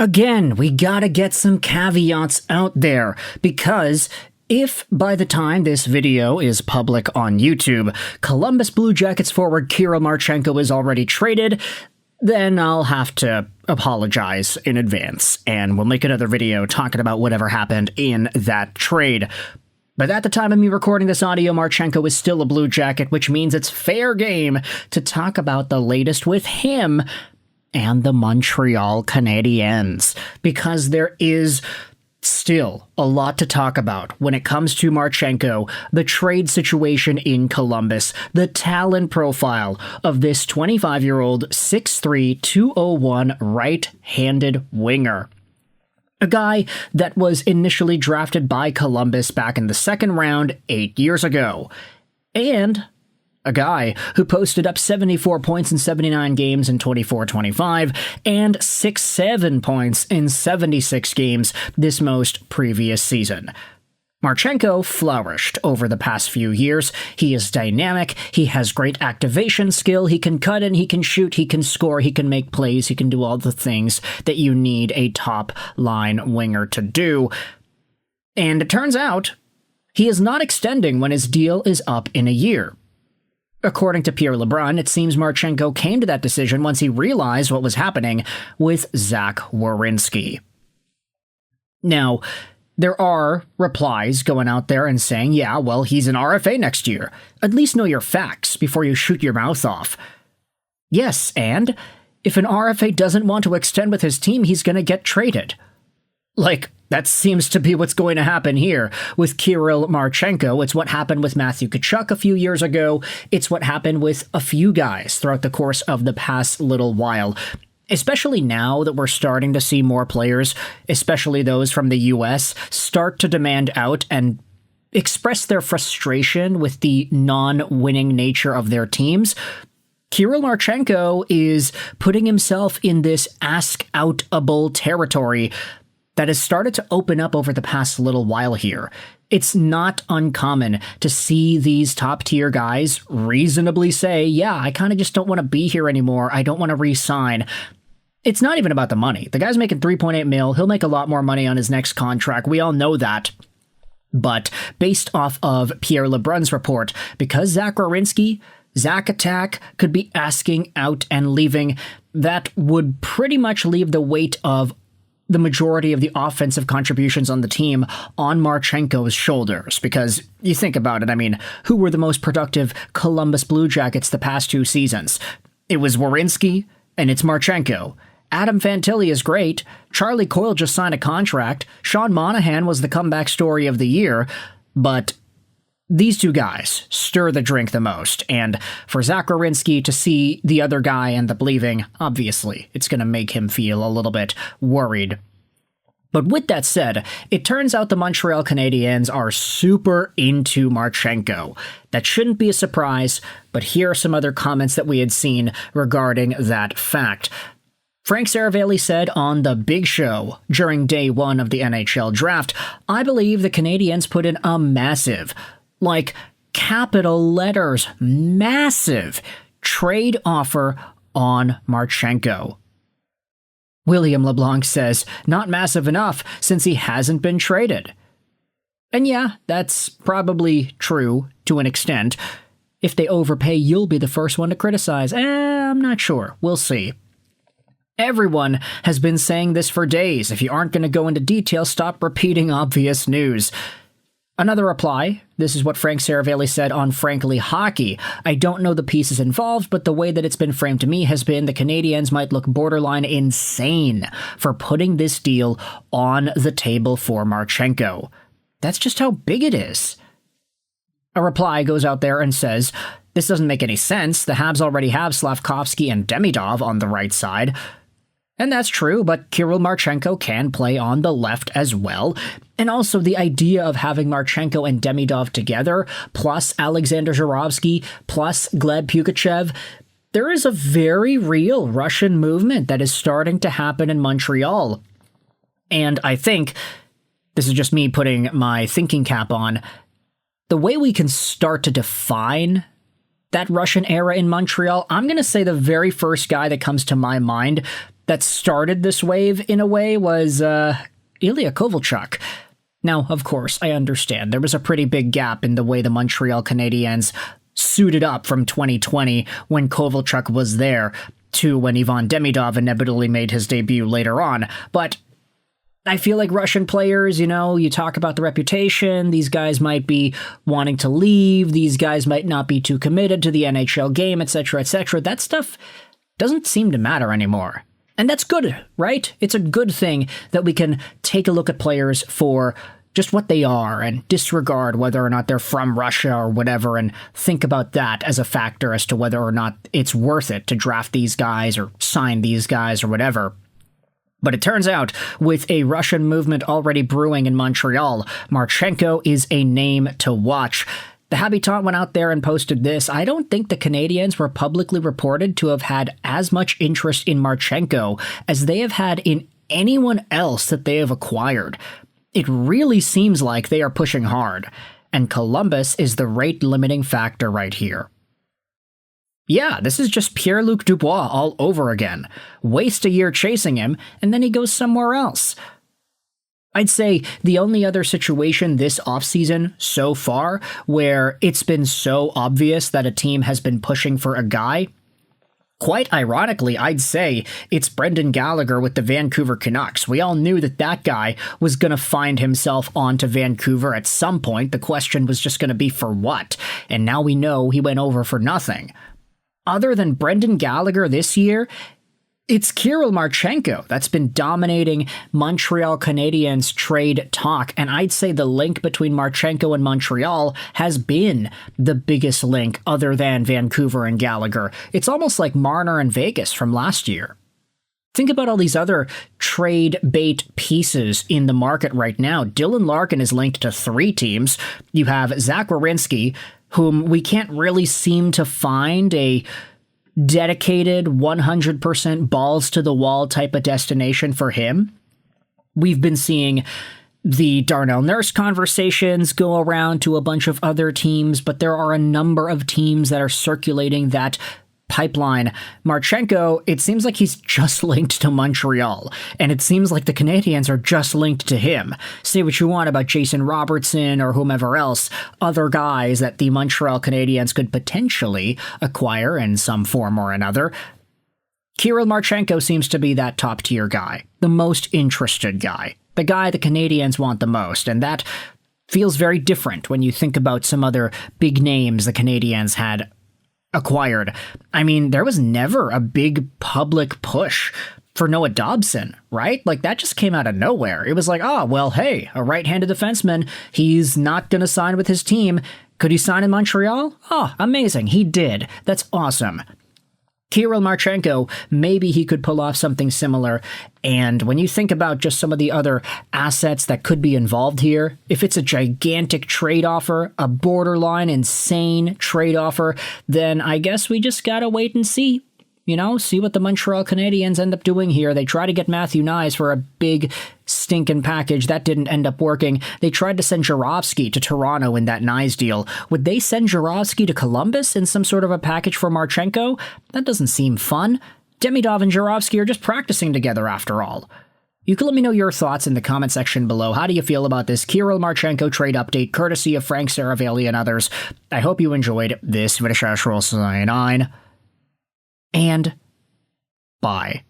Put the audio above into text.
Again, we gotta get some caveats out there, because if by the time this video is public on YouTube, Columbus Blue Jackets forward Kirill Marchenko is already traded, then I'll have to apologize in advance, and we'll make another video talking about whatever happened in that trade. But at the time of me recording this audio, Marchenko is still a Blue Jacket, which means it's fair game to talk about the latest with him and the Montreal Canadiens, because there is still a lot to talk about when it comes to Marchenko, the trade situation in Columbus, the talent profile of this 25-year-old 6'3", 201 right-handed winger. A guy that was initially drafted by Columbus back in the second round 8 years ago. And a guy who posted up 74 points in 79 games in 24-25 and 6-7 points in 76 games this most previous season. Marchenko flourished over the past few years. He is dynamic, he has great activation skill, he can cut in, he can shoot, he can score, he can make plays, he can do all the things that you need a top-line winger to do. And it turns out, he is not extending when his deal is up in a year. According to Pierre LeBrun, it seems Marchenko came to that decision once he realized what was happening with Zach Werenski. Now, there are replies going out there and saying, yeah, well, he's an RFA next year. At least know your facts before you shoot your mouth off. Yes, and if an RFA doesn't want to extend with his team, he's going to get traded. Like, that seems to be what's going to happen here with Kirill Marchenko. It's what happened with Matthew Tkachuk a few years ago. It's what happened with a few guys throughout the course of the past little while. Especially now that we're starting to see more players, especially those from the US, start to demand out and express their frustration with the non-winning nature of their teams. Kirill Marchenko is putting himself in this ask-outable territory that has started to open up over the past little while here. It's not uncommon to see these top-tier guys reasonably say, yeah, I kind of just don't want to be here anymore. I don't want to re-sign. It's not even about the money. The guy's making $3.8 million. He'll make a lot more money on his next contract. We all know that. But based off of Pierre LeBrun's report, because Zach Werenski, Zach Attack could be asking out and leaving, that would pretty much leave the weight of the majority of the offensive contributions on the team on Marchenko's shoulders. Because you think about it, I mean, who were the most productive Columbus Blue Jackets the past two seasons? It was Werenski, and it's Marchenko. Adam Fantilli is great. Charlie Coyle just signed a contract. Sean Monahan was the comeback story of the year. But these two guys stir the drink the most, and for Zach Werenski to see the other guy end up leaving, obviously, it's going to make him feel a little bit worried. But with that said, it turns out the Montreal Canadiens are super into Marchenko. That shouldn't be a surprise, but here are some other comments that we had seen regarding that fact. Frank Seravalli said on The Big Show during day one of the NHL Draft, I believe the Canadiens put in a massive, like capital letters, massive trade offer on Marchenko. William LeBlanc says, not massive enough since he hasn't been traded. And yeah, that's probably true to an extent. If they overpay, you'll be the first one to criticize. I'm not sure. We'll see. Everyone has been saying this for days. If you aren't going to go into detail, stop repeating obvious news. Another reply, this is what Frank Seravalli said on Frankly Hockey. I don't know the pieces involved, but the way that it's been framed to me has been the Canadiens might look borderline insane for putting this deal on the table for Marchenko. That's just how big it is. A reply goes out there and says, this doesn't make any sense. The Habs already have Slavkovsky and Demidov on the right side. And that's true, but Kirill Marchenko can play on the left as well. And also the idea of having Marchenko and Demidov together, plus Alexander Zhuravsky, plus Gleb Pugachev, there is a very real Russian movement that is starting to happen in Montreal. And I think, this is just me putting my thinking cap on, the way we can start to define that Russian era in Montreal, I'm going to say the very first guy that comes to my mind that started this wave in a way was Ilya Kovalchuk. Now, of course, I understand there was a pretty big gap in the way the Montreal Canadiens suited up from 2020 when Kovalchuk was there to when Ivan Demidov inevitably made his debut later on. But I feel like Russian players, you talk about the reputation, these guys might be wanting to leave, these guys might not be too committed to the NHL game, etc., etc. That stuff doesn't seem to matter anymore. And that's good, right? It's a good thing that we can take a look at players for just what they are and disregard whether or not they're from Russia or whatever, and think about that as a factor as to whether or not it's worth it to draft these guys or sign these guys or whatever. But it turns out, with a Russian movement already brewing in Montreal, Marchenko is a name to watch. The Habitant went out there and posted this. I don't think the Canadiens were publicly reported to have had as much interest in Marchenko as they have had in anyone else that they have acquired. It really seems like they are pushing hard, and Columbus is the rate-limiting factor right here. Yeah, this is just Pierre-Luc Dubois all over again. Waste a year chasing him, and then he goes somewhere else. I'd say the only other situation this offseason so far where it's been so obvious that a team has been pushing for a guy, quite ironically, I'd say it's Brendan Gallagher with the Vancouver Canucks. We all knew that guy was going to find himself onto Vancouver at some point. The question was just going to be for what? And now we know he went over for nothing. Other than Brendan Gallagher this year, it's Kirill Marchenko that's been dominating Montreal Canadiens trade talk, and I'd say the link between Marchenko and Montreal has been the biggest link other than Vancouver and Gallagher. It's almost like Marner and Vegas from last year. Think about all these other trade bait pieces in the market right now. Dylan Larkin is linked to 3 teams. You have Zach Werenski, whom we can't really seem to find a dedicated 100% balls to the wall type of destination for him. We've been seeing the Darnell Nurse conversations go around to a bunch of other teams, but there are a number of teams that are circulating that pipeline. Marchenko, it seems like he's just linked to Montreal, and it seems like the Canadiens are just linked to him. Say what you want about Jason Robertson or whomever else, other guys that the Montreal Canadiens could potentially acquire in some form or another. Kirill Marchenko seems to be that top-tier guy, the most interested guy, the guy the Canadiens want the most, and that feels very different when you think about some other big names the Canadiens had acquired. I mean, there was never a big public push for Noah Dobson, right? Like, that just came out of nowhere. It was like, oh, well, hey, a right-handed defenseman, he's not going to sign with his team. Could he sign in Montreal? Oh, amazing. He did. That's awesome. Kirill Marchenko, maybe he could pull off something similar. And when you think about just some of the other assets that could be involved here, if it's a gigantic trade offer, a borderline insane trade offer, then I guess we just gotta wait and see. See what the Montreal Canadiens end up doing here. They try to get Matthew Nyes for a big stinking package. That didn't end up working. They tried to send Jarofsky to Toronto in that Nyes deal. Would they send Jarofsky to Columbus in some sort of a package for Marchenko? That doesn't seem fun. Demidov and Jarofsky are just practicing together after all. You can let me know your thoughts in the comment section below. How do you feel about this Kirill Marchenko trade update, courtesy of Frank Seravalli and others? I hope you enjoyed this video. And bye.